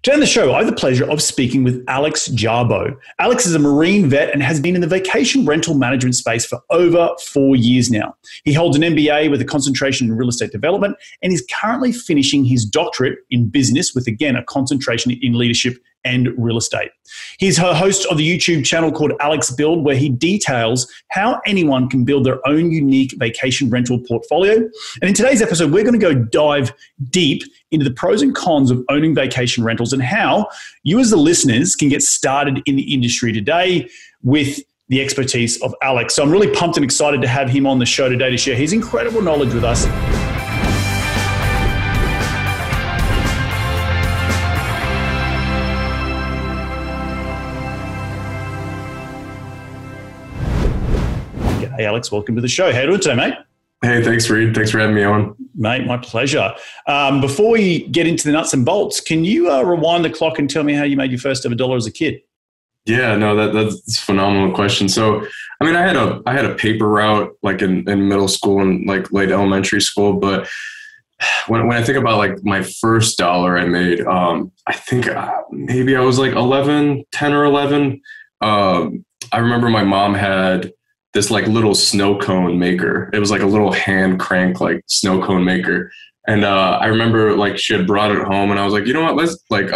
Today on the show, I have the pleasure of speaking with Alex Jarbo. Alex is a marine vet and has been in the vacation rental management space for over 4 years now. He holds an MBA with a concentration in real estate development and is currently finishing his doctorate in business with, again, a concentration in leadership and real estate. He's a host of the YouTube channel called Alex Build, where he details how anyone can build their own unique vacation rental portfolio. And in today's episode, we're going to go dive deep into the pros and cons of owning vacation rentals and how you as the listeners can get started in the industry today with the expertise of Alex. So I'm really pumped and excited to have him on the show today to share his incredible knowledge with us. Hey, Alex, welcome to the show. How are you doing today, mate? Hey, thanks, Reed. Thanks for having me on. Mate, my pleasure. Before we get into the nuts and bolts, can you rewind the clock and tell me how you made your first ever dollar as a kid? Yeah, no, that's a phenomenal question. So, I mean, I had a paper route like in middle school and like late elementary school, but when I think about like my first dollar I made, I think maybe I was like 10 or 11. I remember my mom had this like little snow cone maker. It was like a little hand crank, like snow cone maker. And I remember like she had brought it home and I was like, you know what, let's like,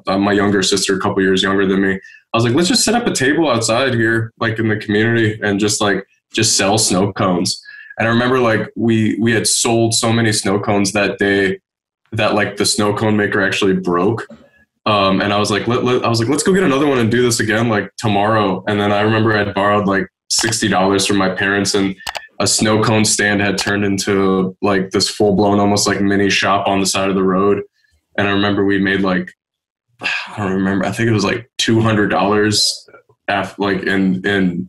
my younger sister, a couple years younger than me. I was like, let's just set up a table outside here, like in the community and just sell snow cones. And I remember like we had sold so many snow cones that day that like the snow cone maker actually broke. And I was like, let's go get another one and do this again like tomorrow. And then I remember I'd borrowed like $60 from my parents and a snow cone stand had turned into like this full blown, almost like mini shop on the side of the road. And I remember we made like, I don't remember, I think it was like $200 after like in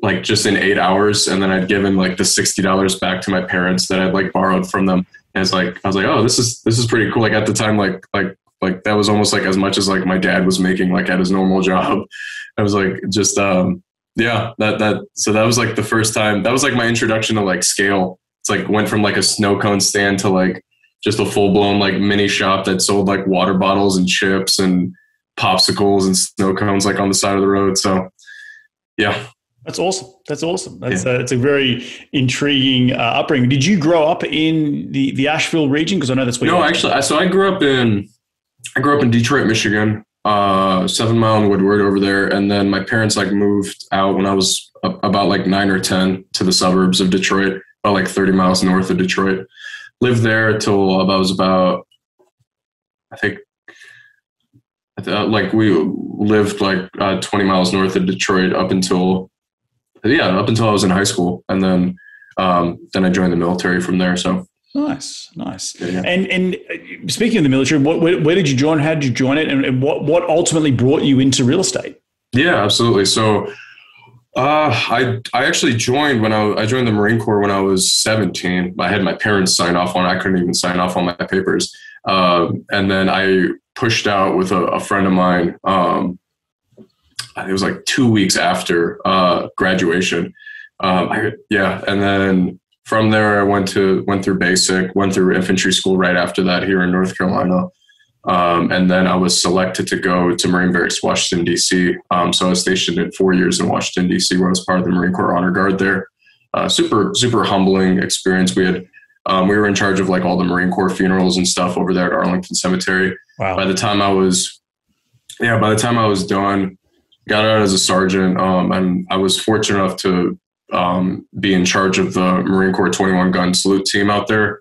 like just in 8 hours. And then I'd given like the $60 back to my parents that I'd like borrowed from them. And I was like, oh, this is pretty cool. Like at the time, like that was almost like as much as like my dad was making like at his normal job. I was like, just, yeah, so that was like the first time. That was like my introduction to like scale. It's like went from like a snow cone stand to like just a full blown like mini shop that sold like water bottles and chips and popsicles and snow cones like on the side of the road. So yeah. That's awesome. It's a very intriguing upbringing. Did you grow up in the Asheville region? Because I know that's where. No, actually, so I grew up in Detroit, Michigan. 7 Mile and Woodward over there. And then my parents like moved out when I was about like 9 or 10 to the suburbs of Detroit, about like 30 miles north of Detroit. Lived there till I was about, I think like we lived like 20 miles north of Detroit up until I was in high school. And then I joined the military from there. So Nice. Yeah. And speaking of the military, where did you join? How did you join it? And what ultimately brought you into real estate? Yeah, absolutely. So I actually joined I joined the Marine Corps when I was 17. I had my parents sign off on it. I couldn't even sign off on my papers. And then I pushed out with a friend of mine. It was like 2 weeks after graduation. And then from there, I went through basic, went through infantry school right after that here in North Carolina. And then I was selected to go to Marine Barracks, Washington, D.C. So I was stationed in 4 years in Washington, D.C., where I was part of the Marine Corps Honor Guard there. Super, super humbling experience. We were in charge of like all the Marine Corps funerals and stuff over there at Arlington Cemetery. Wow. By the time I was done, got out as a sergeant, and I was fortunate enough to be in charge of the Marine Corps 21 gun salute team out there.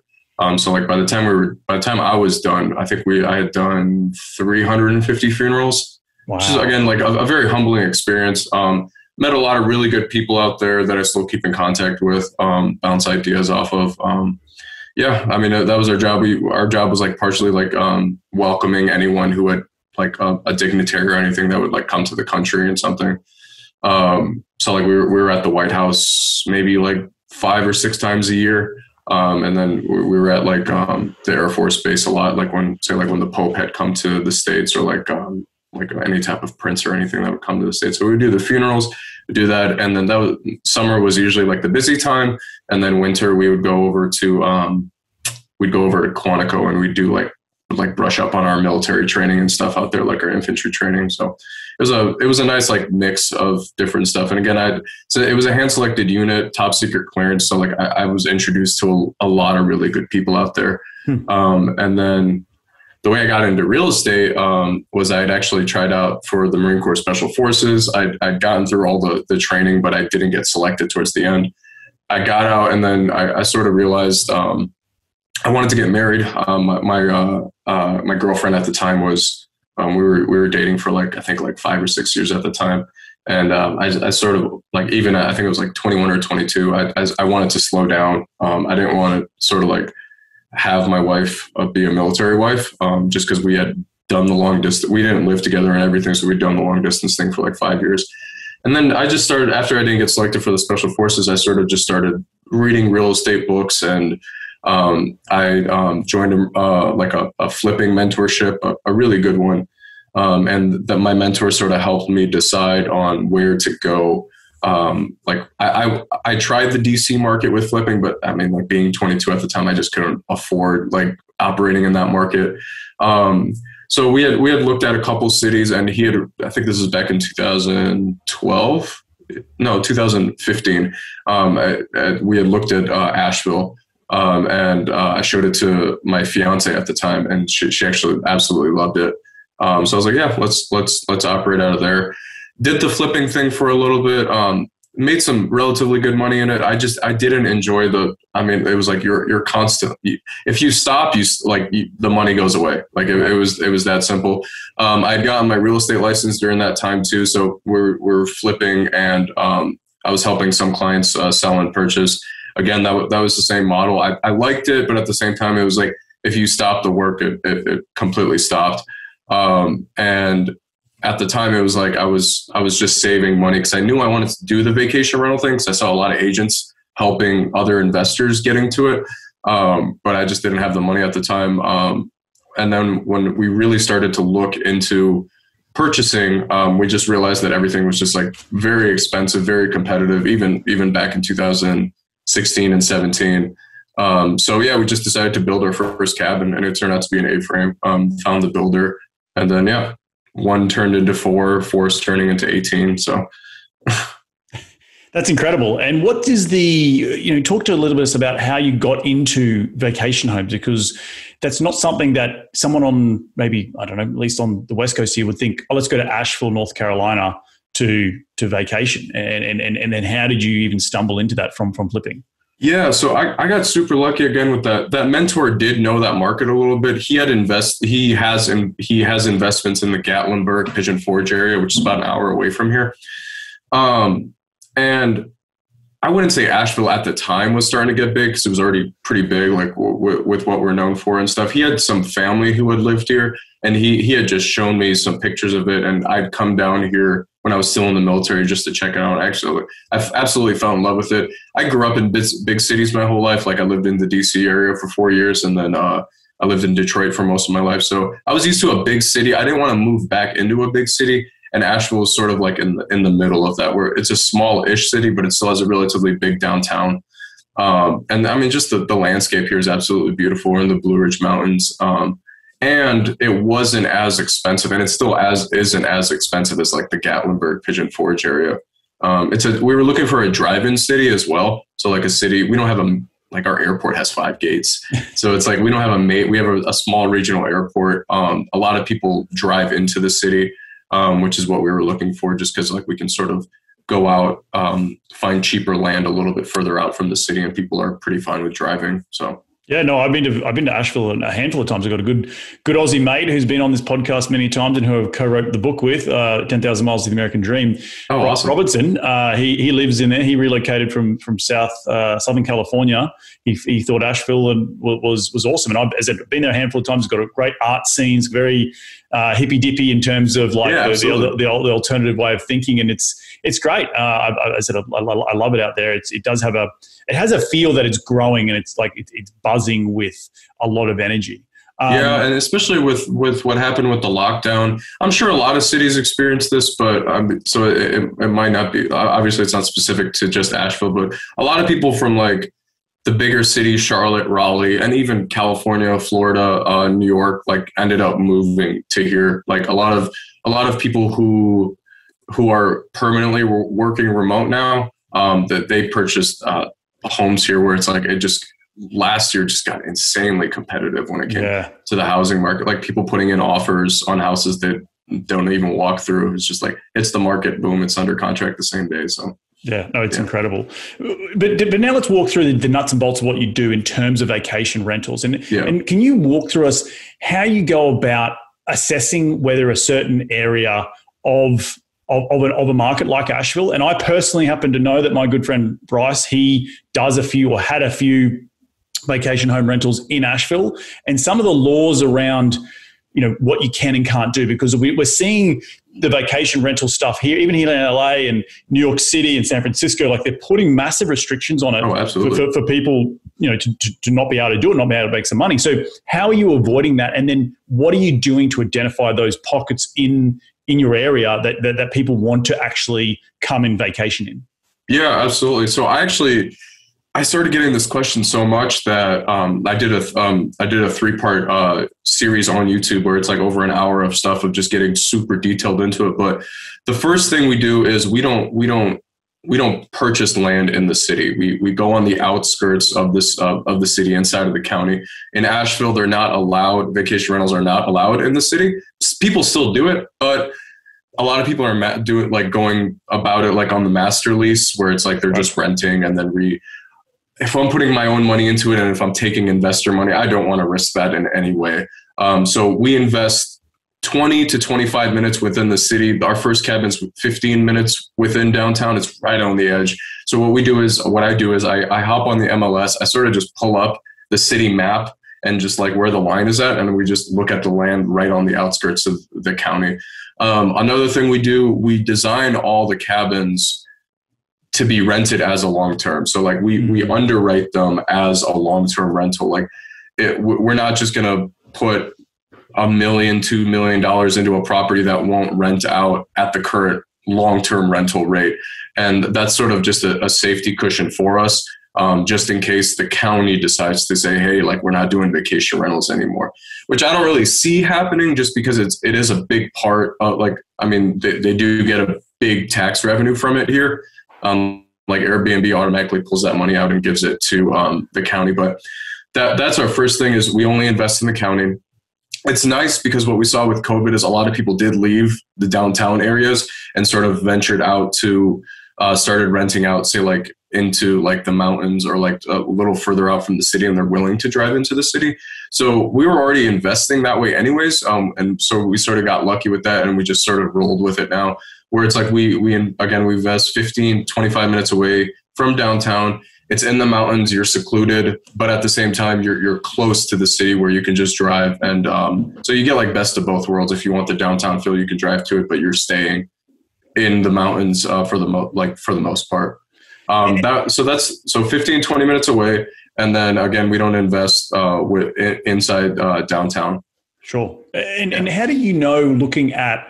So like by the time I was done, I think I had done 350 funerals, wow. Which is again, like a very humbling experience. Met a lot of really good people out there that I still keep in contact with, bounce ideas off of. I mean, that was our job. Our job was like partially like, welcoming anyone who had like a dignitary or anything that would like come to the country and something. So like we were at the White House maybe like 5 or 6 times a year. And then we were at like the Air Force Base a lot, like when the Pope had come to the States or like any type of prince or anything that would come to the States. So we would do the funerals, we do that. And then summer was usually like the busy time. And then winter we would go over to Quantico and we'd do like like brush up on our military training and stuff out there, like our infantry training. So it was a nice like mix of different stuff. And again, so it was a hand selected unit, top secret clearance. So like I was introduced to a lot of really good people out there. And then the way I got into real estate was I had actually tried out for the Marine Corps Special Forces. I'd gotten through all the training, but I didn't get selected towards the end. I got out, and then I sort of realized I wanted to get married. My girlfriend at the time was we were dating for like I think like 5 or 6 years at the time, and I sort of like even I think it was like 21 or 22. I wanted to slow down. I didn't want to sort of like have my wife be a military wife, just because we had done the long distance. We didn't live together and everything, so we'd done the long distance thing for like 5 years. And then I just started, after I didn't get selected for the Special Forces, I sort of just started reading real estate books, and I joined a flipping mentorship, a really good one. And that my mentor sort of helped me decide on where to go. Like I tried the DC market with flipping, but I mean, like being 22 at the time, I just couldn't afford like operating in that market. So we had looked at a couple cities, and I think this is back in 2012, no, 2015. We had looked at Asheville, and I showed it to my fiance at the time, and she actually absolutely loved it. So I was like, yeah, let's operate out of there. Did the flipping thing for a little bit. Made some relatively good money in it. I didn't enjoy it was like you're constant. If you stop, the money goes away. Like it was that simple. I'd gotten my real estate license during that time too. So we're flipping, and I was helping some clients sell and purchase. Again, that was the same model. I liked it, but at the same time, it was like if you stop the work, it completely stopped. And at the time, it was like I was just saving money because I knew I wanted to do the vacation rental thing, because I saw a lot of agents helping other investors get into it, but I just didn't have the money at the time. And then when we really started to look into purchasing, we just realized that everything was just like very expensive, very competitive, even back in 2016 and 17. So yeah, we just decided to build our first cabin, and it turned out to be an A-frame. Found the builder, and then yeah. 1 turned into 4, 4's turning into 18. So that's incredible. And what is talk to a little bit about how you got into vacation homes, because that's not something that someone on maybe, I don't know, at least on the West Coast here would think, oh, let's go to Asheville, North Carolina to vacation. And then how did you even stumble into that from flipping? Yeah, so I got super lucky again with that. That mentor did know that market a little bit. He has investments in the Gatlinburg, Pigeon Forge area, which is about an hour away from here. And I wouldn't say Asheville at the time was starting to get big, because it was already pretty big, like with what we're known for and stuff. He had some family who had lived here, and he had just shown me some pictures of it, and I'd come down here when I was still in the military just to check it out. Actually, I absolutely fell in love with it. I grew up in big cities my whole life. Like I lived in the DC area for 4 years, and then I lived in Detroit for most of my life. So I was used to a big city. I didn't want to move back into a big city. And Asheville is sort of like in the middle of that, where it's a small-ish city, but it still has a relatively big downtown. And I mean, just the landscape here is absolutely beautiful. We're in the Blue Ridge Mountains. And it wasn't as expensive, and it still isn't as expensive as like the Gatlinburg, Pigeon Forge area. We were looking for a drive-in city as well. So like a city, we don't have like our airport has 5 gates. So it's like, we don't have we have a small regional airport. A lot of people drive into the city, which is what we were looking for, just because like we can sort of go out, find cheaper land a little bit further out from the city, and people are pretty fine with driving. So. Yeah, no, I've been to Asheville a handful of times. I've got a good Aussie mate who's been on this podcast many times and who I co-wrote the book with, 10,000 Miles to the American Dream. Oh, awesome. Robertson, he lives in there. He relocated from Southern California. He thought Asheville was awesome. And I've been there a handful of times. It's got a great art scenes, very hippy-dippy in terms of like the alternative way of thinking. And it's great. I love it out there. It has a feel that it's growing, and it's like it's buzzing with a lot of energy. Yeah, and especially with what happened with the lockdown, I'm sure a lot of cities experienced this, but so it might not be. Obviously, it's not specific to just Asheville, but a lot of people from like the bigger cities, Charlotte, Raleigh, and even California, Florida, New York, like ended up moving to here. Like a lot of people who are permanently working remote now, that they purchased homes here, where it's like it just last year just got insanely competitive when it came to the housing market. Like people putting in offers on houses that don't even walk through. It's just like it's the market, boom, it's under contract the same day. So. Yeah, no, it's incredible. But now let's walk through the nuts and bolts of what you do in terms of vacation rentals. And can you walk through us how you go about assessing whether a certain area of a market like Asheville, and I personally happen to know that my good friend Bryce, he does had a few vacation home rentals in Asheville, and some of the laws around what you can and can't do, because we're seeing the vacation rental stuff here, even here in LA and New York City and San Francisco, like they're putting massive restrictions on it for people, to not be able to do it, not be able to make some money. So how are you avoiding that? And then what are you doing to identify those pockets in your area that people want to actually come and vacation in? Yeah, absolutely. So I started getting this question so much that I did a 3-part series on YouTube where it's like over an hour of stuff of just getting super detailed into it. But the first thing we do is we don't purchase land in the city. We go on the outskirts of the city, inside of the county. In Asheville, they're not allowed. Vacation rentals are not allowed in the city. People still do it, but a lot of people are going about it like on the master lease, where it's like they're just renting and then if I'm putting my own money into it and if I'm taking investor money, I don't want to risk that in any way. So we invest 20 to 25 minutes within the city. Our first cabin's 15 minutes within downtown. It's right on the edge. So what I do is I hop on the MLS. I sort of just pull up the city map and just like where the line is at. And we just look at the land right on the outskirts of the county. Another thing we do, we design all the cabins to be rented as a long-term. So like we underwrite them as a long-term rental. Like we're not just going to put $1 million, $2 million into a property that won't rent out at the current long-term rental rate. And that's sort of just a safety cushion for us, just in case the county decides to say, hey, like we're not doing vacation rentals anymore, which I don't really see happening just because it is a big part of they do get a big tax revenue from it here. Like Airbnb automatically pulls that money out and gives it to the county. But that's our first thing is we only invest in the county. It's nice because what we saw with COVID is a lot of people did leave the downtown areas and sort of ventured out to started renting out, say like into like the mountains or like a little further out from the city, and they're willing to drive into the city. So we were already investing that way anyways. And so we sort of got lucky with that and we just sort of rolled with it now, where it's like we invest 15, 25 minutes away from downtown. It's in the mountains, you're secluded, but at the same time, you're close to the city where you can just drive. And so you get like best of both worlds. If you want the downtown feel, you can drive to it, but you're staying in the mountains for the most part. So 15, 20 minutes away. And then again, we don't invest inside downtown. Sure. And how do you know, looking at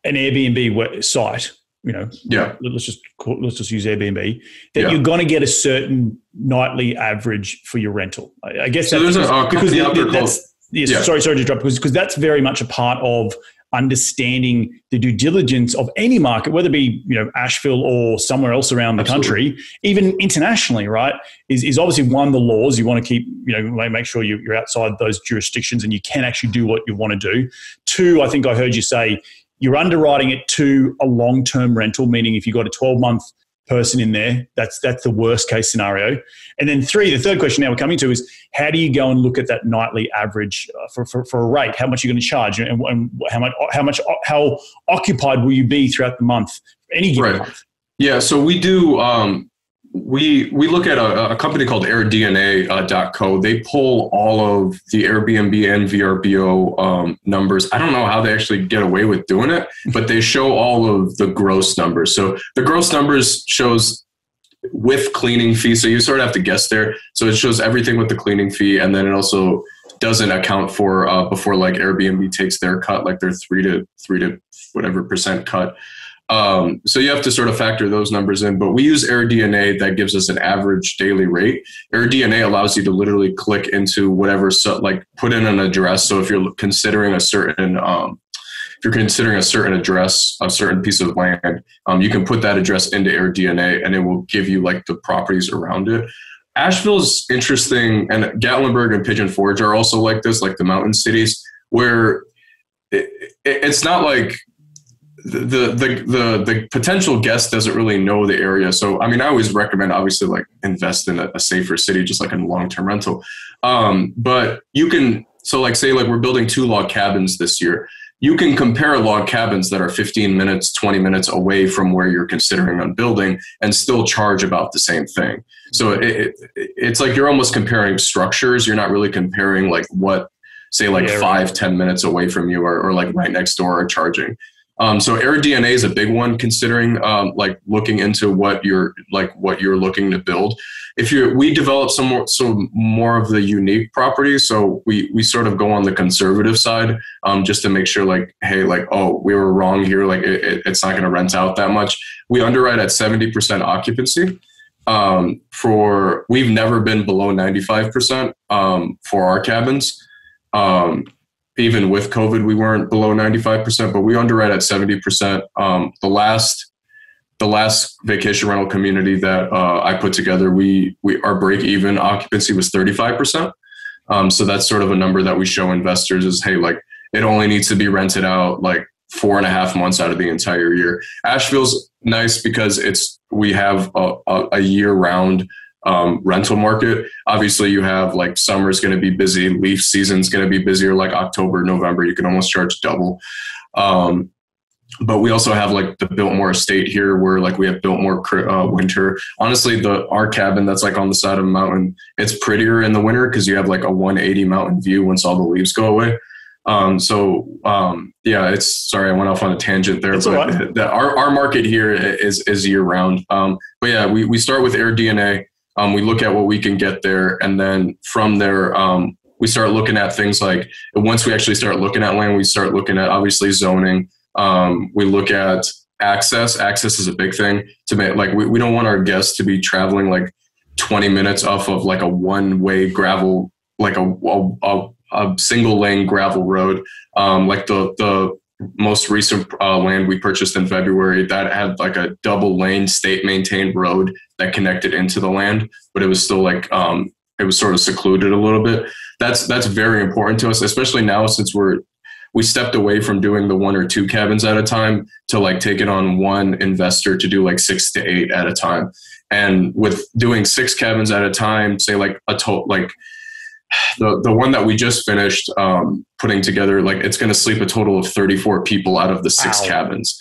an Airbnb site, let's just use Airbnb, that you're going to get a certain nightly average for your rental? I guess so. There's a company out there called. Sorry to interrupt, because that's very much a part of understanding the due diligence of any market, whether it be Asheville or somewhere else around the country, even internationally, right? Is obviously one, the laws you want to keep, make sure you're outside those jurisdictions and you can actually do what you want to do. Two, I think I heard you say you're underwriting it to a long-term rental, meaning if you've got a 12-month person in there, that's the worst case scenario. And then three, the third question now we're coming to is how do you go and look at that nightly average for a rate? How much are you going to charge, and how occupied will you be throughout the month, any given month? Yeah, so we do. We look at a company called AirDNA.co. They pull all of the Airbnb and VRBO numbers. I don't know how they actually get away with doing it, but they show all of the gross numbers. So the gross numbers shows with cleaning fee. So you sort of have to guess there. So it shows everything with the cleaning fee, and then it also doesn't account for before like Airbnb takes their cut, like their 3 to whatever % cut. So you have to sort of factor those numbers in, but we use AirDNA that gives us an average daily rate. AirDNA allows you to literally click into whatever, like put in an address. So if you're considering a certain, address, a certain piece of land, you can put that address into AirDNA and it will give you like the properties around it. Asheville's interesting, and Gatlinburg and Pigeon Forge are also like this, like the mountain cities, where it's not like the potential guest doesn't really know the area. So, I mean, I always recommend obviously like invest in a safer city, just like in long-term rental. But you can, so like say like we're building 2 log cabins this year. You can compare log cabins that are 15 minutes, 20 minutes away from where you're considering on building and still charge about the same thing. So it's like you're almost comparing structures. You're not really comparing like what, say like 5-10 minutes away from you or like right next door are charging. So AirDNA is a big one, considering like looking into what you're looking to build. We develop some more of the unique properties, so we sort of go on the conservative side, just to make sure like, hey, like, oh, we were wrong here, like it's not going to rent out that much. We underwrite at 70% occupancy. We've never been below 95% for our cabins. Even with COVID, we weren't below 95%, but we underwrite at 70%. The last vacation rental community that I put together, our break even occupancy was 35%. So that's sort of a number that we show investors is, hey, like it only needs to be rented out like 4.5 months out of the entire year. Asheville's nice because we have a year round rental market. Obviously you have like summer's going to be busy, leaf season's going to be busier, like October, November, you can almost charge double. But we also have like the Biltmore estate here where like we have Biltmore winter. Honestly, our cabin that's like on the side of a mountain, it's prettier in the winter because you have like a 180 mountain view once all the leaves go away. Yeah, sorry, I went off on a tangent there, That's but our market here is year round. But yeah, we start with AirDNA. We look at what we can get there. And then from there, we start looking at things like, once we actually start looking at land, we start looking at obviously zoning. We look at access. Access is a big thing to make, like, we don't want our guests to be traveling like 20 minutes off of like a one-way gravel, like a single lane gravel road. Like the most recent land we purchased in February, that had like a double lane state maintained road that connected into the land, but it was still like, it was sort of secluded a little bit. That's very important to us, especially now since we stepped away from doing the 1 or 2 cabins at a time to like take it on one investor to do like 6 to 8 at a time. And with doing 6 cabins at a time, say like the one that we just finished putting together, like it's going to sleep a total of 34 people out of the 6 cabins.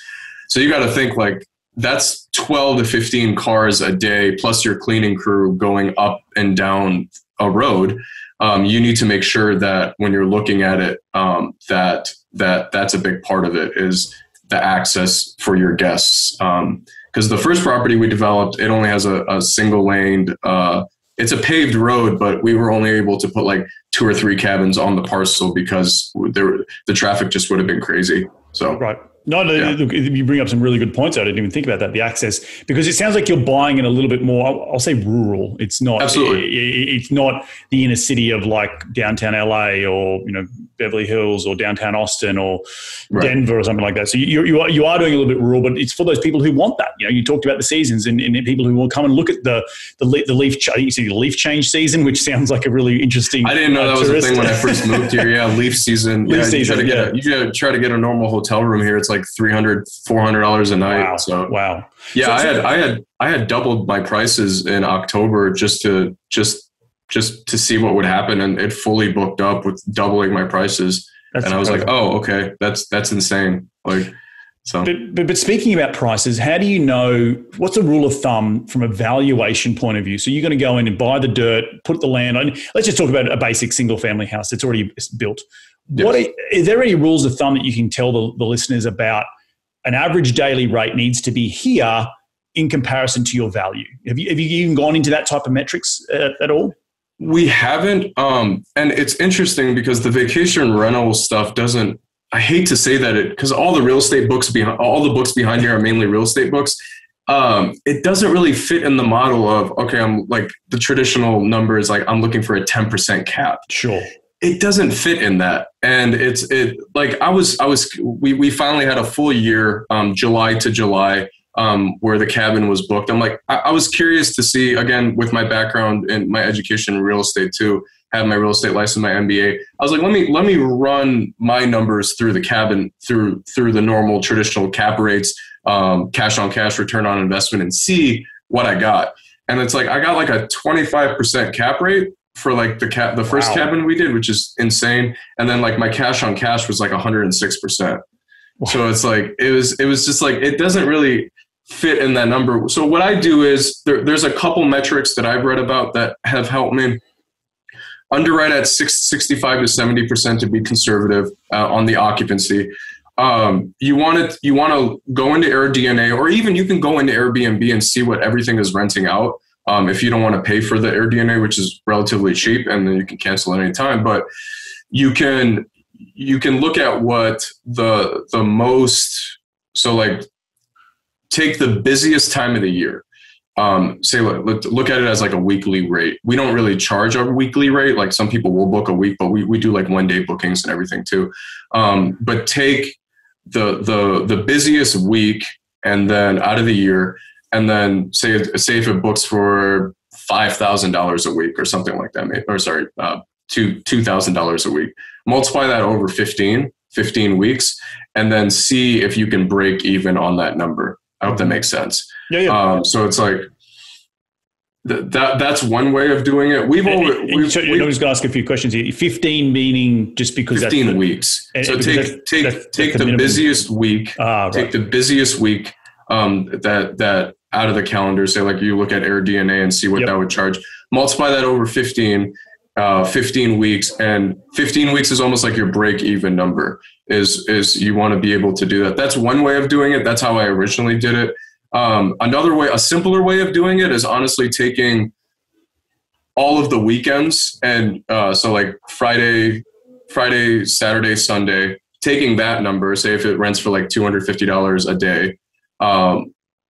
So you got to think like that's 12 to 15 cars a day, plus your cleaning crew going up and down a road. You need to make sure that when you're looking at it, that's a big part of it, is the access for your guests. Because the first property we developed, it only has a single lane. It's a paved road, but we were only able to put like 2 or 3 cabins on the parcel because the traffic just would have been crazy. So right. No, look, you bring up some really good points. I didn't even think about that, the access, because it sounds like you're buying in a little bit more, I'll say rural. It's not, absolutely. It's not the inner city of like downtown LA or, Beverly Hills or downtown Austin or Denver or something like that. So you are doing a little bit rural, but it's for those people who want that. You talked about the seasons and people who will come and look at the leaf. I think you see the leaf change season, which sounds like a really interesting. I didn't know that was a thing when I first moved here. Yeah, leaf season. You try to get a normal hotel room here. It's like $300, $400 a night. Wow. So wow. Yeah, I had doubled my prices in October just to see what would happen, and it fully booked up with doubling my prices. That's and I was incredible. Like, oh, okay, that's insane. Like, so. But speaking about prices, how do you know, what's a rule of thumb from a valuation point of view? So you're going to go in and buy the dirt, put the land on. Let's just talk about a basic single family house that's already built. Yes. Is there any rules of thumb that you can tell the listeners about an average daily rate needs to be here in comparison to your value? Have you even gone into that type of metrics at all? We haven't. And it's interesting because the vacation rental stuff doesn't, I hate to say that because all the real estate books all the books behind here are mainly real estate books. It doesn't really fit in the model of, okay, I'm like the traditional number is like, I'm looking for a 10% cap. Sure. It doesn't fit in that. And we finally had a full year, July to July, where the cabin was booked. I'm like, I was curious to see, again, with my background and my education in real estate too, had my real estate license, my MBA. I was like, let me run my numbers through the cabin, through the normal traditional cap rates, cash on cash, return on investment, and see what I got. And it's like, I got like a 25% cap rate for like the first cabin we did, which is insane. And then like my cash on cash was like 106%. Wow. So it's like, it was just like, it doesn't really fit in that number. So what I do is there's a couple metrics that I've read about that have helped me underwrite at 65 to 70% to be conservative on the occupancy. You want to go into AirDNA, or even you can go into Airbnb and see what everything is renting out. If you don't want to pay for the AirDNA, which is relatively cheap, and then you can cancel at any time. But you can look at what the most. So like, take the busiest time of the year. Look at it as like a weekly rate. We don't really charge a weekly rate. Like some people will book a week, but we do like 1 day bookings and everything too. But take the busiest week and then out of the year, and then say if it books for $5,000 a week or something like that, $2,000 a week, multiply that over 15 weeks, and then see if you can break even on that number. I hope that makes sense. Yeah. So it's like that's one way of doing it. I'm just going to ask a few questions here. 15 meaning just because 15 weeks. So take the busiest week. Take the busiest week that out of the calendar. Say like you look at AirDNA and see what that would charge. Multiply that over 15 weeks, and 15 weeks is almost like your break even number. Is you want to be able to do that. That's one way of doing it. That's how I originally did it. Another way, a simpler way of doing it, is honestly taking all of the weekends, and so like Friday, Saturday, Sunday, taking that number, say if it rents for like $250 a day,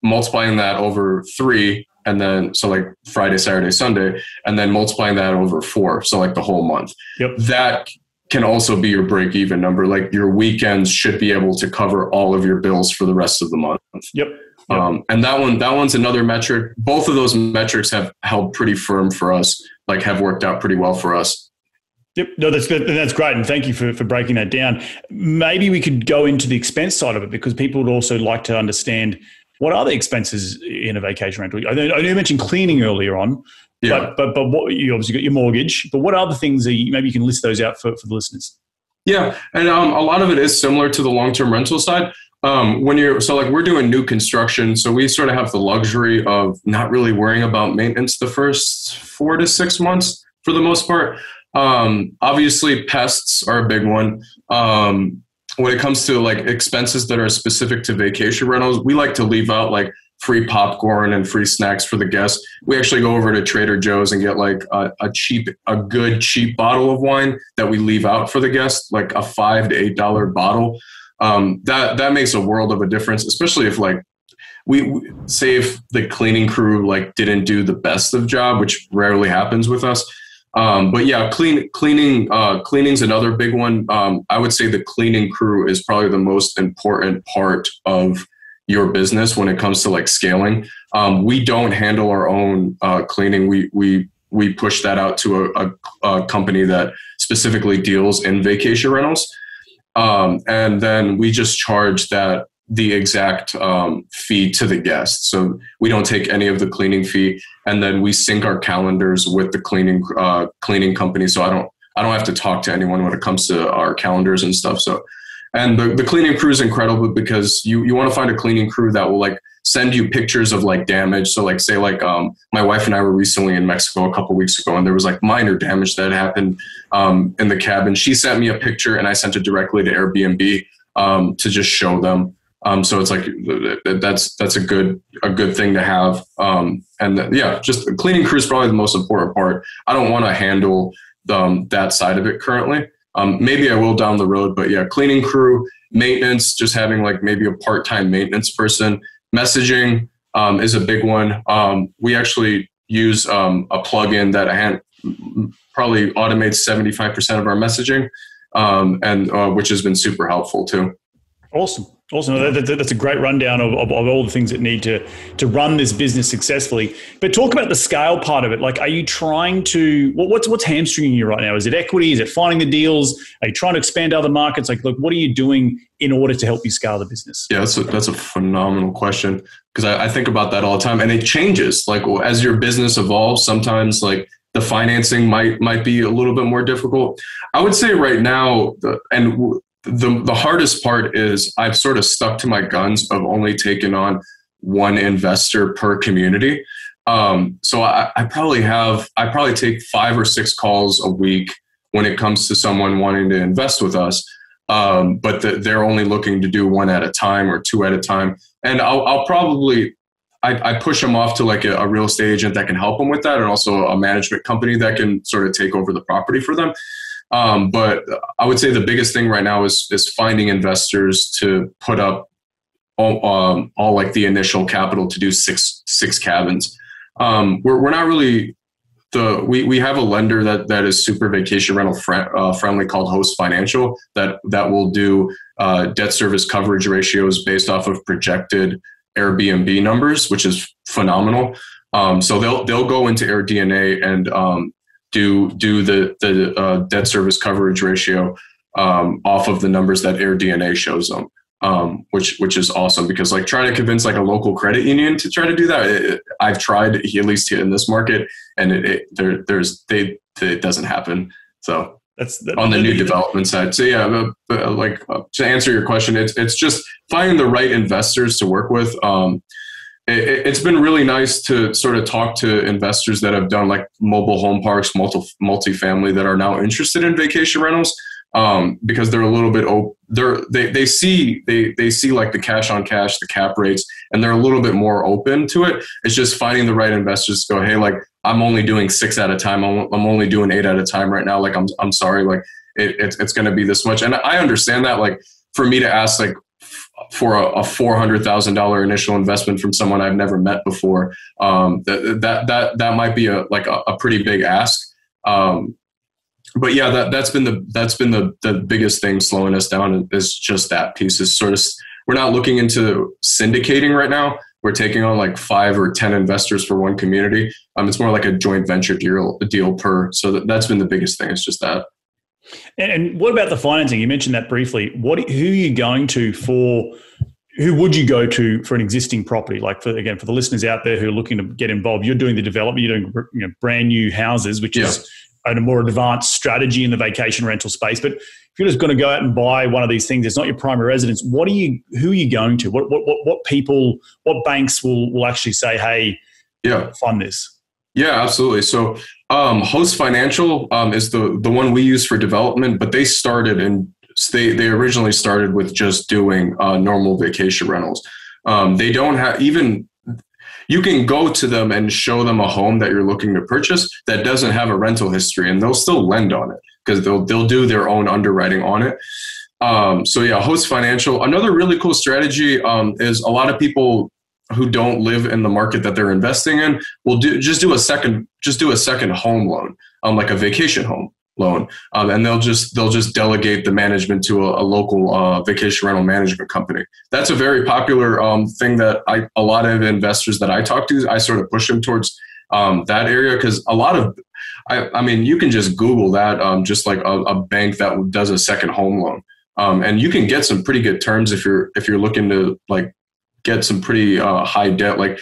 multiplying that over 3, and then so like Friday, Saturday, Sunday, and then multiplying that over 4, so like the whole month. Yep. That can also be your break even number. Like your weekends should be able to cover all of your bills for the rest of the month. Yep. And that one's another metric. Both of those metrics have held pretty firm for us, like have worked out pretty well for us. Yep. No, that's good. That's great. And thank you for breaking that down. Maybe we could go into the expense side of it, because people would also like to understand what are the expenses in a vacation rental. I know you mentioned cleaning earlier on, but what, you obviously got your mortgage, but what other things maybe you can list those out for the listeners? Yeah. And a lot of it is similar to the long-term rental side. We're doing new construction. So we sort of have the luxury of not really worrying about maintenance the first 4 to 6 months for the most part. Obviously pests are a big one. When it comes to like expenses that are specific to vacation rentals, we like to leave out like free popcorn and free snacks for the guests. We actually go over to Trader Joe's and get like a good cheap bottle of wine that we leave out for the guests, like a $5 to $8 bottle. That makes a world of a difference, especially if like we say if the cleaning crew like didn't do the best of job, which rarely happens with us. But yeah, cleaning's another big one. I would say the cleaning crew is probably the most important part of your business when it comes to like scaling. We don't handle our own cleaning. We push that out to a company that specifically deals in vacation rentals. And then we just charge the exact fee to the guest. So we don't take any of the cleaning fee, and then we sync our calendars with the cleaning company. So I don't have to talk to anyone when it comes to our calendars and stuff. So, and the cleaning crew is incredible because you want to find a cleaning crew that will like send you pictures of like damage. So like say like my wife and I were recently in Mexico a couple of weeks ago, and there was like minor damage that happened in the cabin. She sent me a picture and I sent it directly to Airbnb to just show them. So it's like that's a good thing to have. Just the cleaning crew is probably the most important part. I don't want to handle that side of it currently. Maybe I will down the road, but yeah, cleaning crew, maintenance, just having like maybe a part-time maintenance person. Messaging is a big one. We actually use a plugin that probably automates 75% of our messaging, and which has been super helpful too. Awesome. That's a great rundown of all the things that need to run this business successfully. But talk about the scale part of it. Like, are you trying to, what's hamstringing you right now? Is it equity? Is it finding the deals? Are you trying to expand to other markets? Like, look, what are you doing in order to help you scale the business? Yeah, that's a phenomenal question, because I think about that all the time, and it changes. Like, as your business evolves, sometimes like the financing might be a little bit more difficult. I would say right now, the hardest part is I've sort of stuck to my guns of only taking on one investor per community. So I probably take 5 or 6 calls a week when it comes to someone wanting to invest with us. But they're only looking to do 1 at a time or 2 at a time. And I'll probably push them off to like a real estate agent that can help them with that, and also a management company that can sort of take over the property for them. But I would say the biggest thing right now is finding investors to put up all like the initial capital to do six cabins. We're not really we have a lender that is super vacation rental friendly called Host Financial that will do debt service coverage ratios based off of projected Airbnb numbers, which is phenomenal. So they'll go into AirDNA and do the debt service coverage ratio off of the numbers that AirDNA shows them, which is awesome, because like trying to convince like a local credit union to try to do that, I've tried, at least here in this market, and it doesn't happen. So that's on the new development side. So yeah, like to answer your question, it's just finding the right investors to work with. It's been really nice to sort of talk to investors that have done like mobile home parks, multifamily, that are now interested in vacation rentals, because they're a little bit they see like the cash on cash, the cap rates, and they're a little bit more open to it. It's just finding the right investors to go, hey, like I'm only doing 6 at a time. I'm only doing 8 at a time right now. Like I'm sorry, like it's going to be this much, and I understand that. Like for me to ask like for a $400,000 initial investment from someone I've never met before, that might be a pretty big ask. But yeah, that's been the biggest thing slowing us down, is just that piece. Is sort of, we're not looking into syndicating right now. We're taking on like 5 or 10 investors for one community. It's more like a joint venture deal per. So that's been the biggest thing. It's just that. And what about the financing? You mentioned that briefly. Who are you going to for? Who would you go to for an existing property? Like for the listeners out there who are looking to get involved, you're doing the development. You're doing brand new houses, which is a more advanced strategy in the vacation rental space. But if you're just going to go out and buy one of these things, it's not your primary residence. Who are you going to? What people? What banks will actually say, hey, fund this? Yeah, absolutely. So Host Financial is the one we use for development, but they originally started with just doing normal vacation rentals. They don't have you can go to them and show them a home that you're looking to purchase that doesn't have a rental history, and they'll still lend on it because they'll do their own underwriting on it. So yeah, Host Financial. Another really cool strategy is a lot of people who don't live in the market that they're investing in will just do a second home loan, like a vacation home loan, and they'll just delegate the management to a local vacation rental management company. That's a very popular thing that a lot of investors that I talk to, I sort of push them towards that area, because a lot of, I mean, you can just Google that, just like a bank that does a second home loan, and you can get some pretty good terms if you're looking to like get some pretty high debt. Like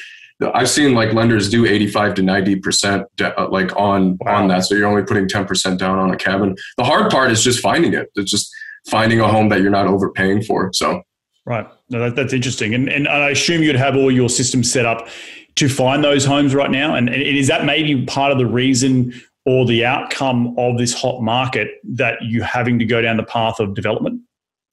I've seen like lenders do 85 to 90% like on that. So you're only putting 10% down on a cabin. The hard part is just finding it. It's just finding a home that you're not overpaying for. So. Right. No, that's interesting. And I assume you'd have all your systems set up to find those homes right now. And is that maybe part of the reason or the outcome of this hot market that you're having to go down the path of development?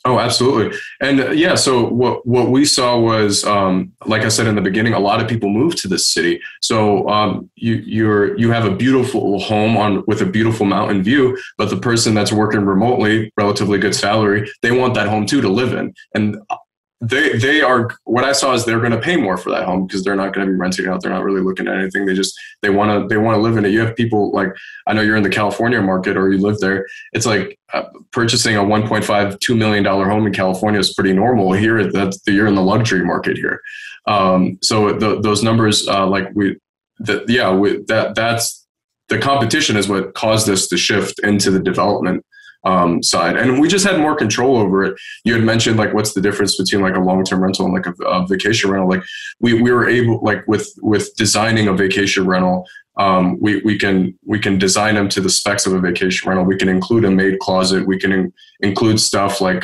Oh, absolutely. And yeah, so what we saw was, like I said in the beginning, a lot of people moved to this city. So you have a beautiful home with a beautiful mountain view, but the person that's working remotely, relatively good salary, they want that home too to live in. And they are, what I saw is they're going to pay more for that home because they're not going to be renting out. They're not really looking at anything. They want to live in it. You have people like, I know you're in the California market or you live there. It's like purchasing a $1.5-2 million home in California is pretty normal. Here, you're in the luxury market here. So those numbers, that's the competition is what caused us to shift into the development side. And we just had more control over it. You had mentioned like, what's the difference between like a long-term rental and like a vacation rental? Like we were able, like with designing a vacation rental, we can design them to the specs of a vacation rental. We can include a maid closet. We can include stuff like,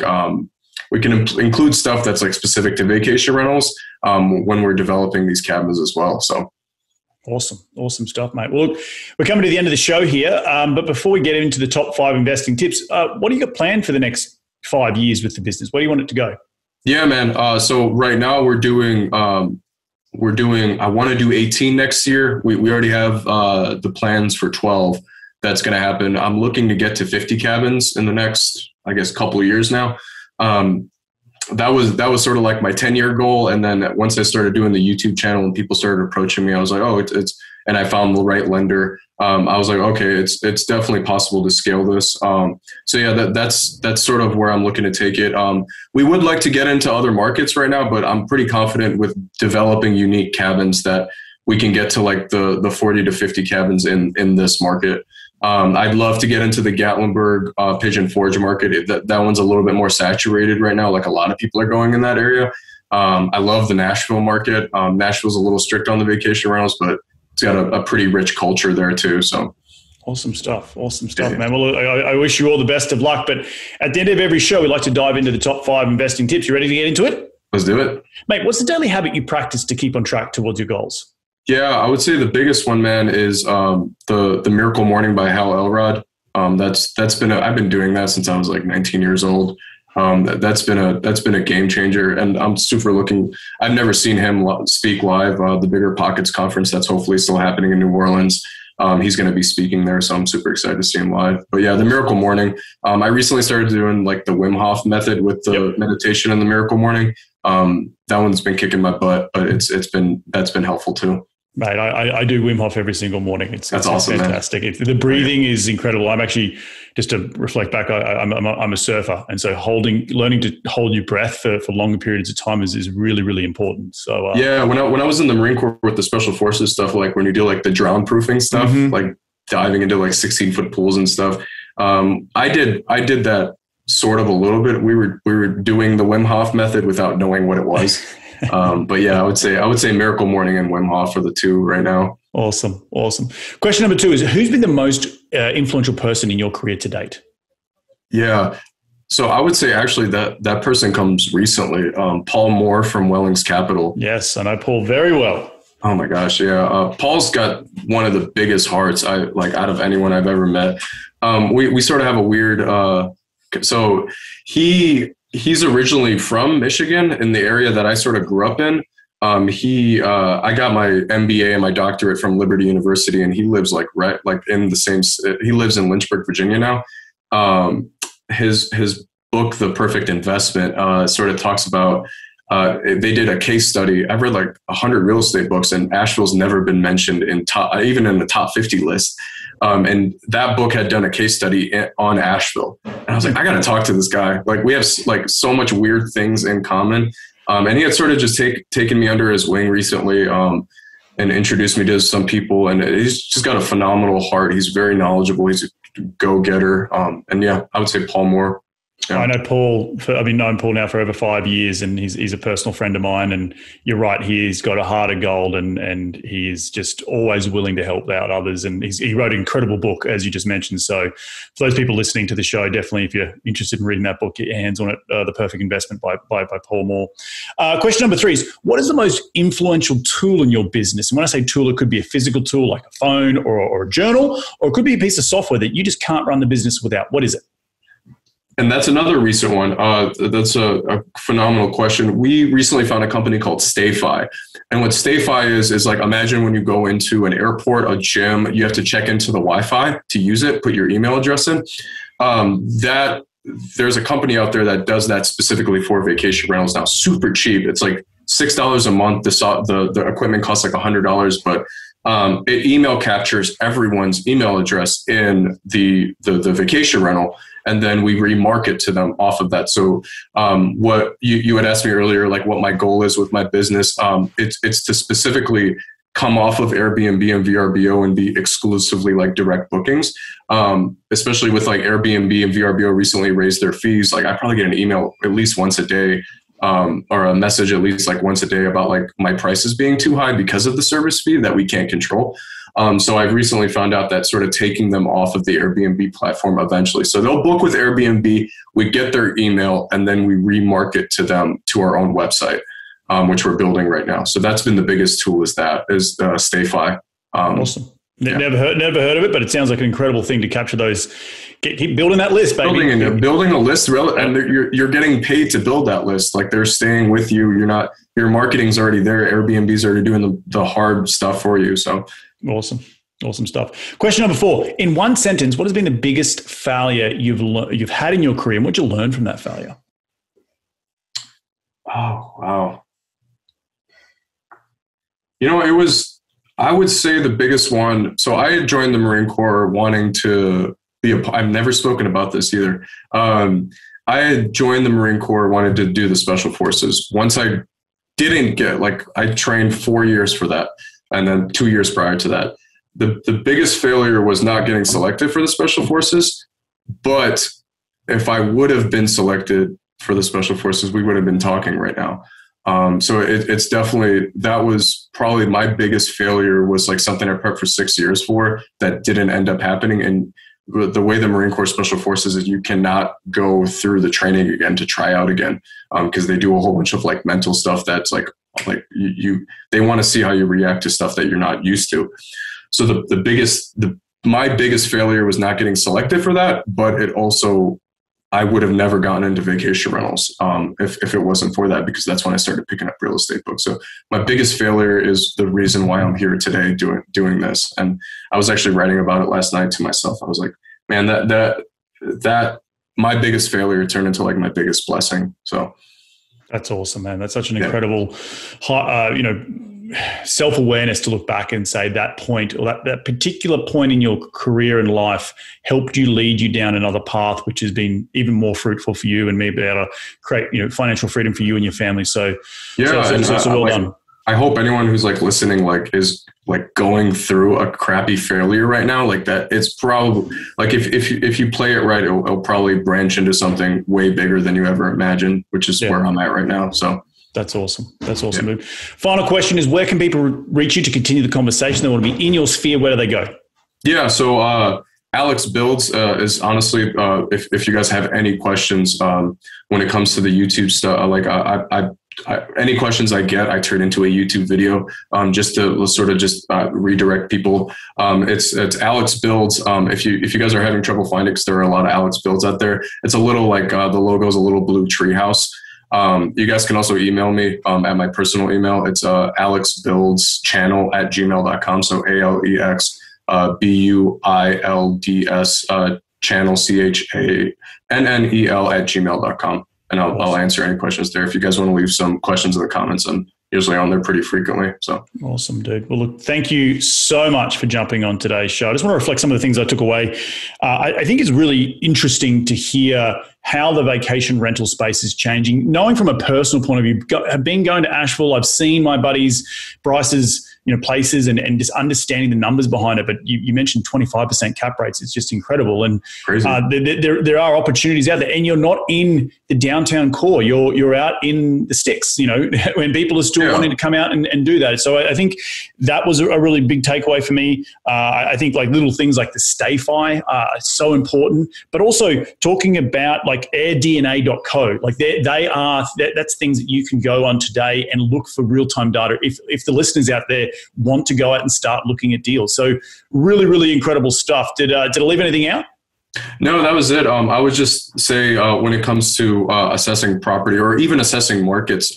include stuff that's like specific to vacation rentals when we're developing these cabins as well. So. Awesome stuff, mate. Well, look, we're coming to the end of the show here, but before we get into the top 5 investing tips, what do you got planned for the next 5 years with the business? Where do you want it to go? Yeah, man. So right now we're doing. I want to do 18 next year. We already have the plans for 12. That's going to happen. I'm looking to get to 50 cabins in the next, I guess, couple of years now. That was sort of like my 10-year goal. And then once I started doing the YouTube channel and people started approaching me, I was like, oh, and I found the right lender. I was like, okay, it's definitely possible to scale this. So yeah, that's sort of where I'm looking to take it. We would like to get into other markets right now, but I'm pretty confident with developing unique cabins that we can get to like the 40 to 50 cabins in this market. I'd love to get into the Gatlinburg Pigeon Forge market. That one's a little bit more saturated right now. Like a lot of people are going in that area. I love the Nashville market. Nashville's a little strict on the vacation rentals, but it's got a pretty rich culture there too. So awesome stuff, yeah, man. Well, I wish you all the best of luck. But at the end of every show, we like to dive into the top 5 investing tips. You ready to get into it? Let's do it. Mate, what's the daily habit you practice to keep on track towards your goals? Yeah, I would say the biggest one, man, is the Miracle Morning by Hal Elrod. I've been doing that since I was like 19 years old. That's been a game changer, and I'm super looking. I've never seen him speak live. The Bigger Pockets conference that's hopefully still happening in New Orleans. He's going to be speaking there, so I'm super excited to see him live. But yeah, the Miracle Morning. I recently started doing like the Wim Hof method with the meditation and the Miracle Morning. That one's been kicking my butt, but that's been helpful too. Mate, I do Wim Hof every single morning. It's awesome, fantastic. The breathing is incredible. I'm actually, just to reflect back, I'm a surfer. And so learning to hold your breath for longer periods of time is really, really important. So yeah, when I was in the Marine Corps with the Special Forces stuff, like when you do like the drown proofing stuff, like diving into like 16-foot pools and stuff, I did that sort of a little bit. We were doing the Wim Hof method without knowing what it was. But yeah, I would say Miracle Morning and Wim Hof are the two right now. Awesome. Question number 2 is, who's been the most influential person in your career to date? Yeah. So I would say actually that person comes recently, Paul Moore from Wellings Capital. Yes. I know Paul very well. Oh my gosh. Yeah. Paul's got one of the biggest hearts out of anyone I've ever met. We sort of have a weird, so he's originally from Michigan, in the area that I sort of grew up in. I got my MBA and my doctorate from Liberty University, and he lives right in the same. He lives in Lynchburg, Virginia now. His book, The Perfect Investment, sort of talks about. They did a case study. I've read like 100 real estate books, and Asheville's never been mentioned even in the top 50 list. And that book had done a case study on Asheville. And I was like, I got to talk to this guy. Like, we have like so much weird things in common. And he had sort of just taken me under his wing recently and introduced me to some people. And he's just got a phenomenal heart. He's very knowledgeable. He's a go-getter. And yeah, I would say Paul Moore. Yeah. I know Paul. I've known Paul now for over 5 years, and he's a personal friend of mine. And you're right, he's got a heart of gold, and he is just always willing to help out others. And he wrote an incredible book, as you just mentioned. So for those people listening to the show, definitely, if you're interested in reading that book, get your hands on it. The Perfect Investment by Paul Moore. Question number 3 is, what is the most influential tool in your business? And when I say tool, it could be a physical tool like a phone or a journal, or it could be a piece of software that you just can't run the business without. What is it? And that's another recent one. That's a phenomenal question. We recently found a company called StayFi. And what StayFi is like, imagine when you go into an airport, a gym, you have to check into the Wi-Fi to use it, put your email address in. There's a company out there that does that specifically for vacation rentals now. Super cheap. It's like $6 a month. The equipment costs like $100, but it email captures everyone's email address in the vacation rental, and then we remarket to them off of that. So what you had asked me earlier, like what my goal is with my business, it's to specifically come off of Airbnb and VRBO and be exclusively like direct bookings, especially with like Airbnb and VRBO recently raised their fees. Like I probably get an email at least once a day, or a message at least like once a day about like my prices being too high because of the service fee that we can't control. So I've recently found out that sort of taking them off of the Airbnb platform eventually. So they'll book with Airbnb, we get their email, and then we remarket to them to our own website, which we're building right now. So that's been the biggest tool is StayFi. Awesome. Yeah. Never heard of it, but it sounds like an incredible thing to capture those. Keep building that list, baby. Building a list, and you're getting paid to build that list. Like they're staying with you. Your marketing's already there. Airbnb's already doing the hard stuff for you. So awesome stuff. Question number 4: in one sentence, what has been the biggest failure you've had in your career, and what did you learn from that failure? Oh wow! I would say the biggest one. So I had joined the Marine Corps wanting to be I've never spoken about this either. I had joined the Marine Corps, wanted to do the Special Forces. Once I didn't I trained 4 years for that. And then 2 years prior to that, the biggest failure was not getting selected for the Special Forces. But if I would have been selected for the Special Forces, we would have been talking right now. So it's definitely, that was probably my biggest failure, was like something I prepped for 6 years for that didn't end up happening. And the way the Marine Corps Special Forces is, you cannot go through the training again to try out again, because they do a whole bunch of like mental stuff that's like they want to see how you react to stuff that you're not used to. So my biggest failure was not getting selected for that, but it also, I would have never gotten into vacation rentals if it wasn't for that, because that's when I started picking up real estate books. So my biggest failure is the reason why I'm here today doing this. And I was actually writing about it last night to myself. I was like, man, that my biggest failure turned into like my biggest blessing. So that's awesome, man. That's such an incredible, self-awareness to look back and say that point, or that particular point in your career and life helped you lead you down another path, which has been even more fruitful for you and me, be able to create, financial freedom for you and your family. So, well done. I hope anyone who's like listening, is like going through a crappy failure right now, like that, it's probably like, if you play it right, it'll probably branch into something way bigger than you ever imagined, which is where I'm at right now. So that's awesome. That's awesome. Yeah. Final question is, where can people reach you to continue the conversation? They want to be in your sphere. Where do they go? Yeah. So, Alex Builds is honestly, if you guys have any questions when it comes to the YouTube stuff, any questions I get, I turn into a YouTube video just to sort of redirect people. It's Alex Builds. If you guys are having trouble finding it, because there are a lot of Alex Builds out there, it's a little like the logo is a little blue treehouse. You guys can also email me at my personal email. It's alexbuildschannel@gmail.com. So ALEX BUILDS channel CHANNEL@gmail.com. And I'll answer any questions there. If you guys want to leave some questions in the comments, I'm usually on there pretty frequently. So awesome, dude. Well, look, thank you so much for jumping on today's show. I just want to reflect some of the things I took away. I think it's really interesting to hear how the vacation rental space is changing. Knowing from a personal point of view, I've been going to Asheville. I've seen my buddies, Bryce's, places and just understanding the numbers behind it. But you mentioned 25% cap rates. It's just incredible. And there are opportunities out there, and you're not in the downtown core. You're out in the sticks, when people are still wanting to come out and do that. So I think that was a really big takeaway for me. I think like little things like the StayFi are so important, but also talking about like airdna.co, like that's things that you can go on today and look for real-time data if the listeners out there want to go out and start looking at deals. So really, really incredible stuff. Did I leave anything out? No, that was it. I would just say when it comes to assessing property or even assessing markets,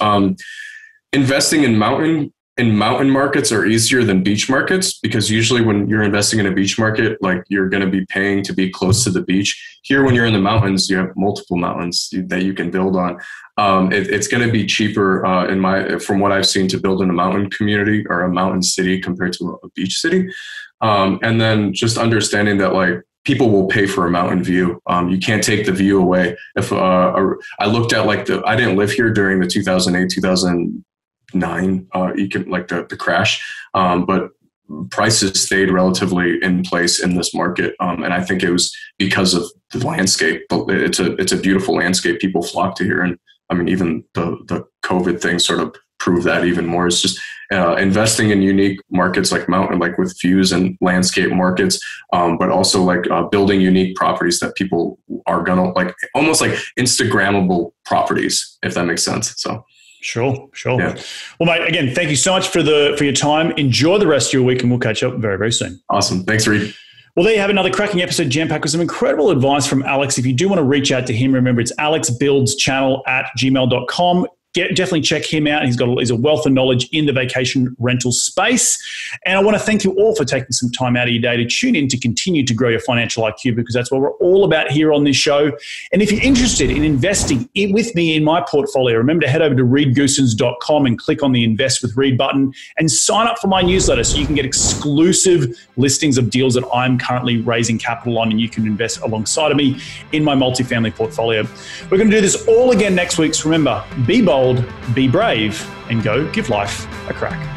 investing in mountain markets are easier than beach markets, because usually when you're investing in a beach market, like, you're going to be paying to be close to the beach. Here, when you're in the mountains, you have multiple mountains that you can build on. It's going to be cheaper from what I've seen, to build in a mountain community or a mountain city compared to a beach city. And then just understanding that, like, people will pay for a mountain view. You can't take the view away. If I looked at, like, I didn't live here during the 2008, 2009, the crash, but prices stayed relatively in place in this market. And I think it was because of the landscape. It's a beautiful landscape. People flock to here. And I mean, even the COVID thing sort of proved that even more. It's just investing in unique markets like mountain, like with views and landscape markets, but also like building unique properties that people are gonna like, almost like Instagrammable properties, if that makes sense. So. Sure. Yeah. Well, mate, again, thank you so much for your time. Enjoy the rest of your week, and we'll catch up very, very soon. Awesome. Thanks, Reed. Well, there you have another cracking episode jam-packed with some incredible advice from Alex. If you do want to reach out to him, remember it's alexbuildschannel@gmail.com. Definitely check him out. He's a wealth of knowledge in the vacation rental space. And I want to thank you all for taking some time out of your day to tune in to continue to grow your financial IQ, because that's what we're all about here on this show. And if you're interested in investing with me in my portfolio, remember to head over to reedgoosens.com and click on the Invest with Reed button and sign up for my newsletter so you can get exclusive listings of deals that I'm currently raising capital on, and you can invest alongside of me in my multifamily portfolio. We're going to do this all again next week. So remember, be bold, be brave, and go give life a crack.